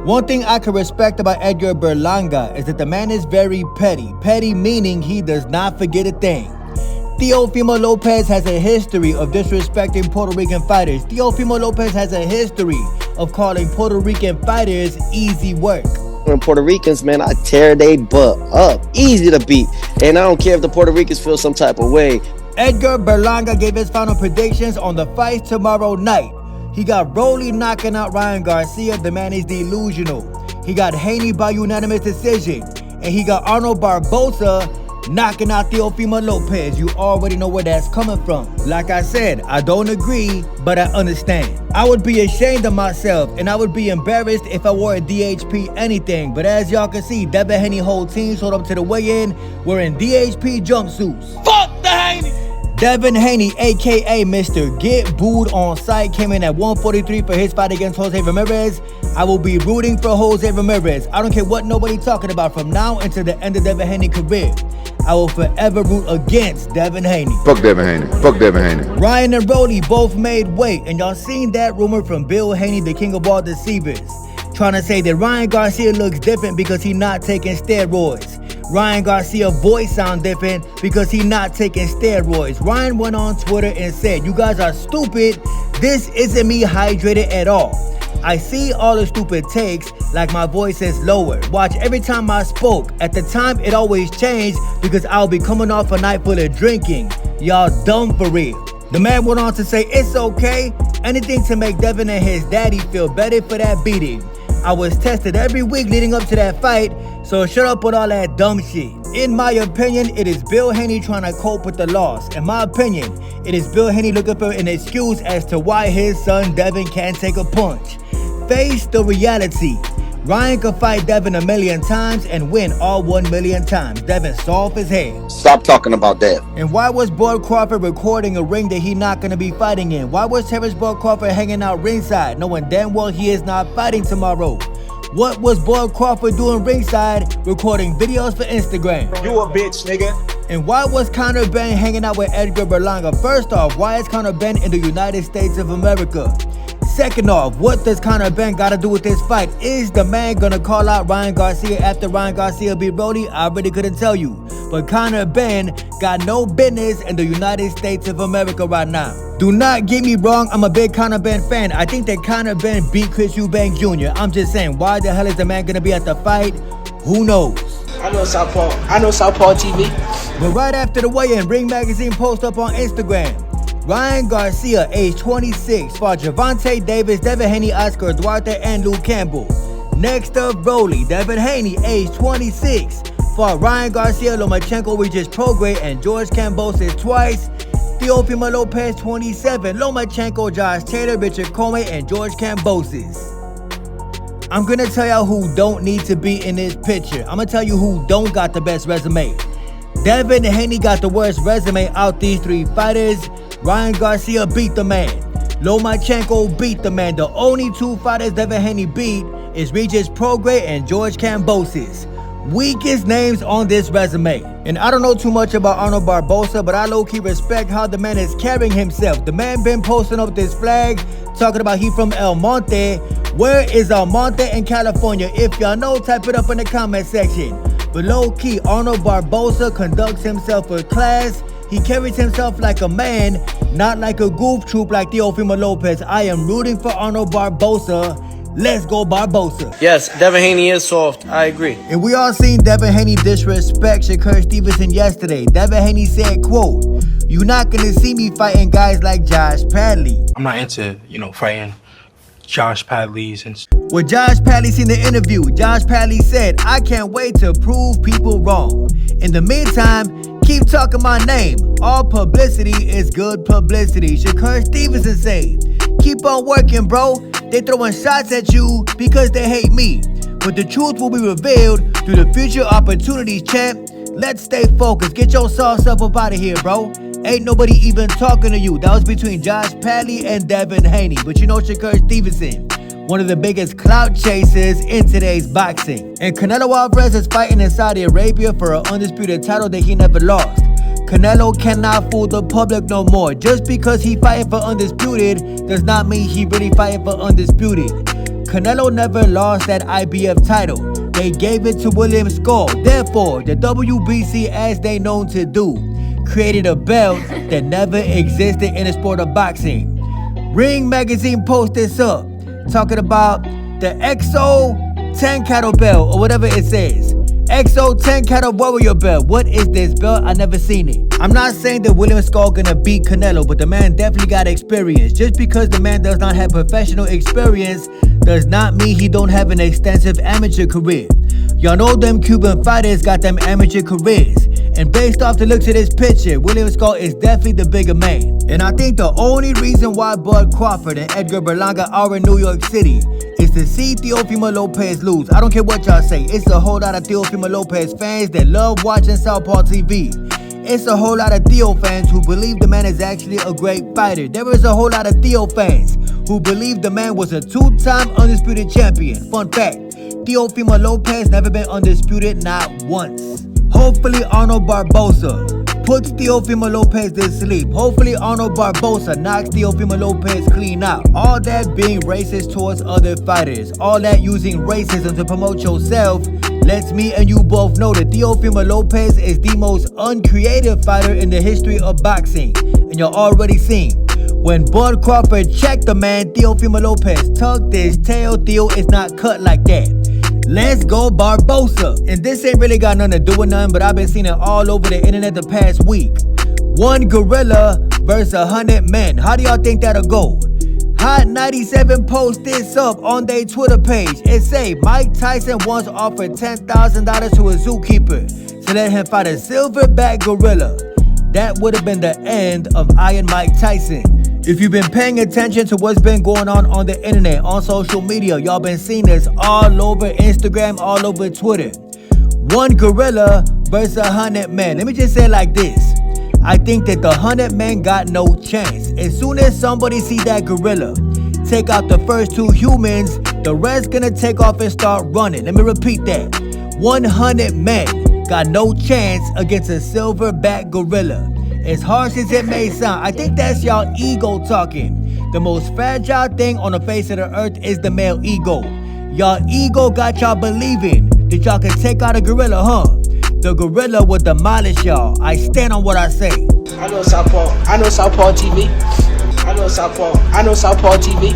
One thing I can respect about Edgar Berlanga is that the man is very petty. Petty meaning he does not forget a thing. Teofimo Lopez has a history of disrespecting Puerto Rican fighters. Teofimo Lopez has a history of calling Puerto Rican fighters easy work. When Puerto Ricans, man, I tear they butt up. Easy to beat. And I don't care if the Puerto Ricans feel some type of way. Edgar Berlanga gave his final predictions on the fights tomorrow night. He got Rolly knocking out Ryan Garcia. The man is delusional. He got Haney by unanimous decision. And he got Arnold Barboza knocking out Teofimo Lopez. You already know where that's coming from. Like I said, I don't agree, but I understand. I would be ashamed of myself and I would be embarrassed if I wore a DHP anything. But as y'all can see, Devin Haney whole team showed up to the weigh-in wearing DHP jumpsuits. Fuck the Haney! Devin Haney, aka Mr. Get Booed on Sight, came in at 143 for his fight against Jose Ramirez. I will be rooting for Jose Ramirez. I don't care what nobody talking about from now until the end of Devin Haney's career. I will forever root against Devin Haney. Fuck Devin Haney. Fuck Devin Haney. Ryan and Rolly both made weight, and y'all seen that rumor from Bill Haney, the king of all deceivers, trying to say that Ryan Garcia looks different because he not taking steroids. Ryan Garcia's voice sound different because he not taking steroids. Ryan went on Twitter and said, "You guys are stupid. This isn't me hydrated at all. I see all the stupid takes like my voice is lower. Watch every time I spoke. At the time, it always changed because I'll be coming off a night full of drinking. Y'all dumb for real." The man went on to say, "It's okay. Anything to make Devin and his daddy feel better for that beating. I was tested every week leading up to that fight, so shut up with all that dumb shit." In my opinion, it is Bill Haney trying to cope with the loss. In my opinion, it is Bill Haney looking for an excuse as to why his son Devin can't take a punch. Face the reality. Ryan could fight Devin 1,000,000 times and win all 1,000,000 times. Devin soft as hell. Stop talking about that. And why was Bud Crawford recording a ring that he not going to be fighting in? Why was Terrence Bud Crawford hanging out ringside knowing damn well he is not fighting tomorrow? What was Bud Crawford doing ringside recording videos for Instagram? You a bitch, nigga. And why was Conor Benn hanging out with Edgar Berlanga? First off, why is Conor Benn in the United States of America? Second off, what does Conor Benn got to do with this fight? Is the man going to call out Ryan Garcia after Ryan Garcia beat Rolly? I really couldn't tell you. But Conor Benn got no business in the United States of America right now. Do not get me wrong, I'm a big Conor Benn fan. I think that Conor Benn beat Chris Eubank Jr. I'm just saying, why the hell is the man going to be at the fight? Who knows? I know Southpaw TV. But right after the weigh-in, Ring Magazine post up on Instagram. Ryan Garcia, age 26, fought Gervonta Davis, Devin Haney, Oscar Duarte, and Luke Campbell. Next up, Rolly, Devin Haney, age 26, fought Ryan Garcia, Lomachenko, Regis Prograis, and George Kambosos twice. Teofimo Lopez, 27, Lomachenko, Josh Taylor, Richard Comey, and George Kambosos. I'm gonna tell y'all who don't need to be in this picture. I'm gonna tell you who don't got the best resume. Devin Haney got the worst resume out these three fighters. Ryan Garcia beat the man. Lomachenko beat the man. The only two fighters Devin Haney beat is Regis Prograis and George Kambosos. Weakest names on this resume. And I don't know too much about Arnold Barboza, but I low-key respect how the man is carrying himself. The man been posting up this flag, talking about he from El Monte. Where is El Monte in California? If y'all know, type it up in the comment section. But low-key, Arnold Barboza conducts himself with class. He carries himself like a man, not like a goof troop like Teofimo Lopez. I am rooting for Arnold Barboza. Let's go Barboza. Yes, Devin Haney is soft. I agree. And we all seen Devin Haney disrespect Shakur Stevenson yesterday. Devin Haney said, quote, "You're not going to see me fighting guys like Josh Padley." I'm not into, fighting Josh Padley's and... Well, Josh Padley seen the interview. Josh Padley said, "I can't wait to prove people wrong. In the meantime, keep talking my name. All publicity is good publicity." Shakur Stevenson said, "Keep on working, bro. They throwing shots at you because they hate me. But the truth will be revealed through the future opportunities, champ. Let's stay focused. Get your sauce up out of here, bro. Ain't nobody even talking to you." That was between Josh Padley and Devin Haney. But you know Shakur Stevenson, one of the biggest clout chasers in today's boxing. And Canelo Alvarez is fighting in Saudi Arabia for an undisputed title that he never lost. Canelo cannot fool the public no more. Just because he fighting for undisputed does not mean he really fighting for undisputed. Canelo never lost that IBF title. They gave it to William Skull. Therefore, the WBC, as they known to do, created a belt that never existed in the sport of boxing. Ring Magazine posted this up, talking about the XO 10 cattle belt, or whatever it says. XO 10 cattle warrior belt. What is this belt? I never seen it. I'm not saying that William Skull gonna beat Canelo, but the man definitely got experience. Just because the man does not have professional experience does not mean he don't have an extensive amateur career. Y'all know them Cuban fighters got them amateur careers. And based off the looks of this picture, William Skull is definitely the bigger man. And I think the only reason why Bud Crawford and Edgar Berlanga are in New York City is to see Teofimo Lopez lose. I don't care what y'all say. It's a whole lot of Teofimo Lopez fans that love watching Southpaw TV. It's a whole lot of Theo fans who believe the man is actually a great fighter. There is a whole lot of Theo fans who believe the man was a two-time undisputed champion. Fun fact, Teofimo Lopez never been undisputed, not once. Hopefully Arnold Barboza puts Teofimo Lopez to sleep. Hopefully Arnold Barboza knocks Teofimo Lopez clean out. All that being racist towards other fighters, all that using racism to promote yourself, lets me and you both know that Teofimo Lopez is the most uncreative fighter in the history of boxing. And you're already seen. When Bud Crawford checked the man, Teofimo Lopez tucked his tail. Theo is not cut like that. Let's go Barboza. And this ain't really got nothing to do with nothing, but I've been seeing it all over the internet the past week. One gorilla versus 100 men. How do y'all think that'll go? Hot 97 post this up on their Twitter page. It say Mike Tyson once offered $10,000 to a zookeeper to let him fight a silverback gorilla. That would have been the end of Iron Mike Tyson. If you've been paying attention to what's been going on the internet, on social media, y'all been seeing this all over Instagram, all over Twitter. One gorilla versus 100 men. Let me just say it like this. I think that the 100 men got no chance. As soon as somebody see that gorilla take out the first two humans, the rest gonna take off and start running. Let me repeat that. 100 men got no chance against a silverback gorilla. As harsh as it may sound, I think that's y'all ego talking. The most fragile thing on the face of the earth is the male ego. Y'all ego got y'all believing that y'all can take out a gorilla, huh? The gorilla will demolish y'all. I stand on what I say. I know Southpaw TV. I know Southpaw TV.